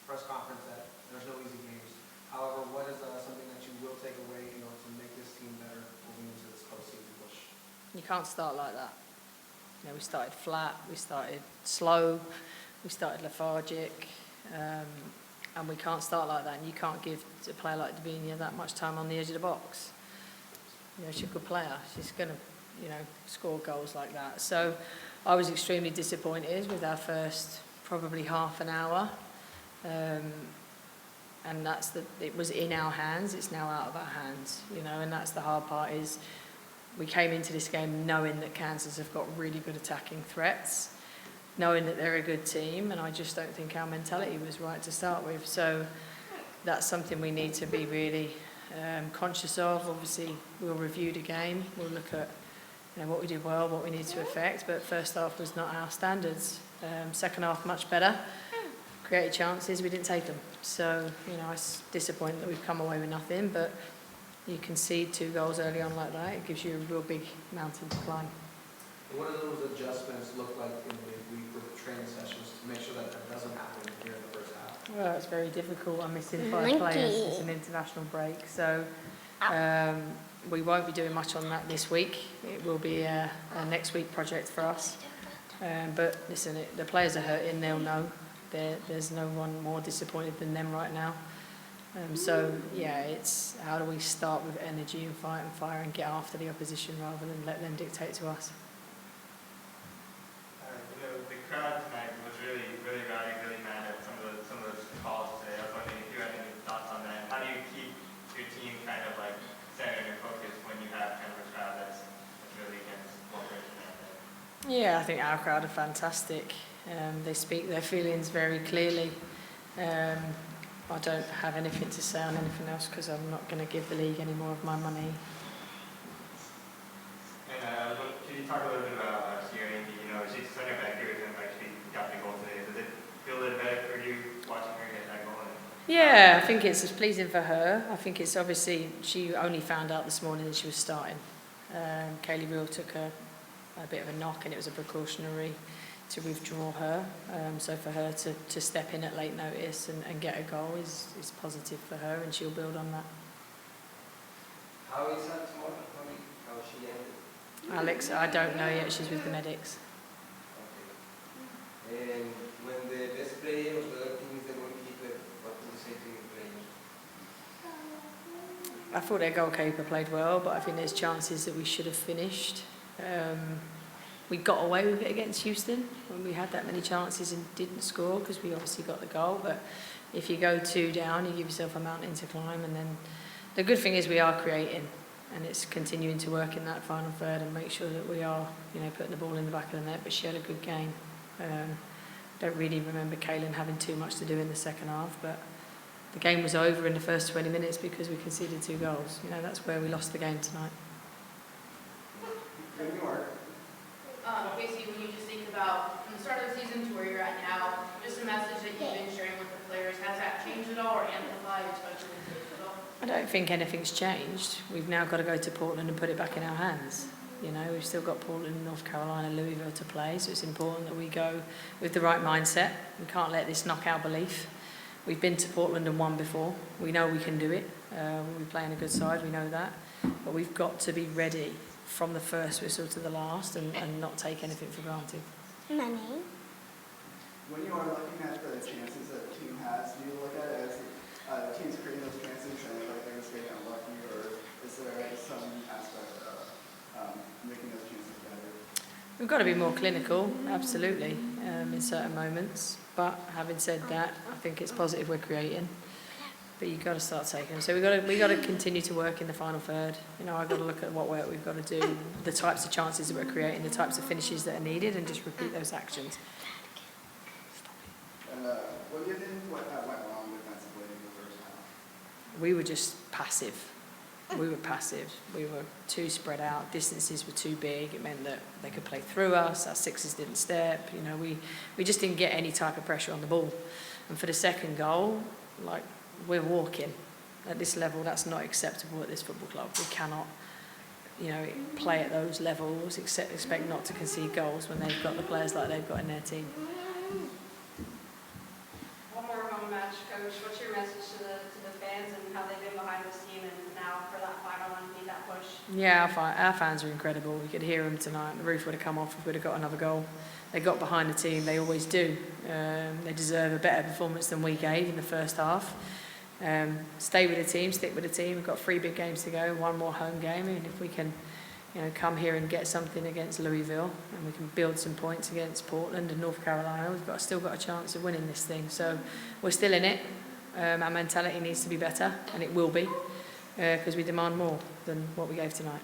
press conference that there's no easy games. However, what is something that you will take away in order to make this team better moving into this postseason push? You can't start like that. You know, we started flat, we started slow, we started lethargic, and we can't start like that. And you can't give a player like Davinia that much time on the edge of the box. You know, she's a good player. She's going to, you know, score goals like that. So I was extremely disappointed with our first probably half an hour. And it was in our hands, it's now out of our hands, you know, and that's the hard part is we came into this game knowing that Kansas have got really good attacking threats, knowing that they're a good team, and I just don't think our mentality was right to start with. So that's something we need to be really conscious of. Obviously, we'll review the game, we'll look at what we did well, what we need to affect, but first half was not our standards. Second half, much better. Created chances, we didn't take them. So, it's disappointing that we've come away with nothing, but you concede 2 goals early on like that, it gives you a real big mountain to climb. What do those adjustments look like in the week with training sessions to make sure that that doesn't happen here in the first half? Well, it's very difficult. I'm missing 5 players. It's an international break, so we won't be doing much on that this week. It will be a next week project for us. But listen, the players are hurting, they'll know. There's no one more disappointed than them right now. It's how do we start with energy and fight and fire and get after the opposition rather than let them dictate to us. The crowd tonight was really, really rowdy, really mad at some of those calls today. I was wondering if you had any thoughts on that. How do you keep your team kind of like centered and focused when you have kind of a crowd that's really against one person out there? Yeah, I think our crowd are fantastic. They speak their feelings very clearly. I don't have anything to say on anything else because I'm not going to give the league any more of my money. And can you talk a little bit about Sierra? She's center back here and she got the goal today. Does it feel a little better for you watching her get that goal? Yeah, I think it's pleasing for her. I think it's obviously she only found out this morning that she was starting. Kaylee Reel took a bit of a knock and it was a precautionary to withdraw her. So for her to step in at late notice and get a goal is positive for her, and she'll build on that. How is that tomorrow? How is she ended? Alex, I don't know yet. She's with the medics. Okay. And when the best player of the other team is the goalkeeper, what do you say to your players? I thought their goalkeeper played well, but I think there's chances that we should have finished. We got away with it against Houston when we had that many chances and didn't score because we obviously got the goal. But if you go 2 down, you give yourself a mountain to climb. And then the good thing is we are creating, and it's continuing to work in that final third and make sure that we are, putting the ball in the back of the net. But she had a good game. Don't really remember Kaylin having too much to do in the second half, but the game was over in the first 20 minutes because we conceded 2 goals. That's where we lost the game tonight. New York. Casey, when you just think about from the start of the season to where you're at now, just a message that you've been sharing with the players, has that changed at all or amplified, especially with this at all? I don't think anything's changed. We've now got to go to Portland and put it back in our hands. We've still got Portland, North Carolina, Louisville to play, so it's important that we go with the right mindset. We can't let this knock our belief. We've been to Portland and won before. We know we can do it. We're playing a good side, we know that. But we've got to be ready from the first whistle to the last and not take anything for granted. Money. When you are looking at the chances that the team has, do you look at it as the team's creating those chances and they're just getting unlucky, or is there some aspect of making those chances better? We've got to be more clinical, absolutely, in certain moments. But having said that, I think it's positive we're creating. But you've got to start taking them. So we've got to continue to work in the final third. I've got to look at what work we've got to do, the types of chances that we're creating, the types of finishes that are needed, and just repeat those actions. And what do you think went wrong defensively in the first half? We were just passive. We were passive. We were too spread out. Distances were too big. It meant that they could play through us. Our sixes didn't step. We just didn't get any type of pressure on the ball. And for the second goal, we're walking. At this level, that's not acceptable at this football club. We cannot, play at those levels, expect not to concede goals when they've got the players like they've got in their team. One more home match Yeah, our fans are incredible. We could hear them tonight. The roof would have come off if we'd have got another goal. They got behind the team. They always do. They deserve a better performance than we gave in the first half. Stay with the team, stick with the team. We've got 3 big games to go, 1 more home game, and if we can, come here and get something against Louisville, and we can build some points against Portland and North Carolina, we've still got a chance of winning this thing. So we're still in it. Our mentality needs to be better, and it will be, because we demand more than what we gave tonight.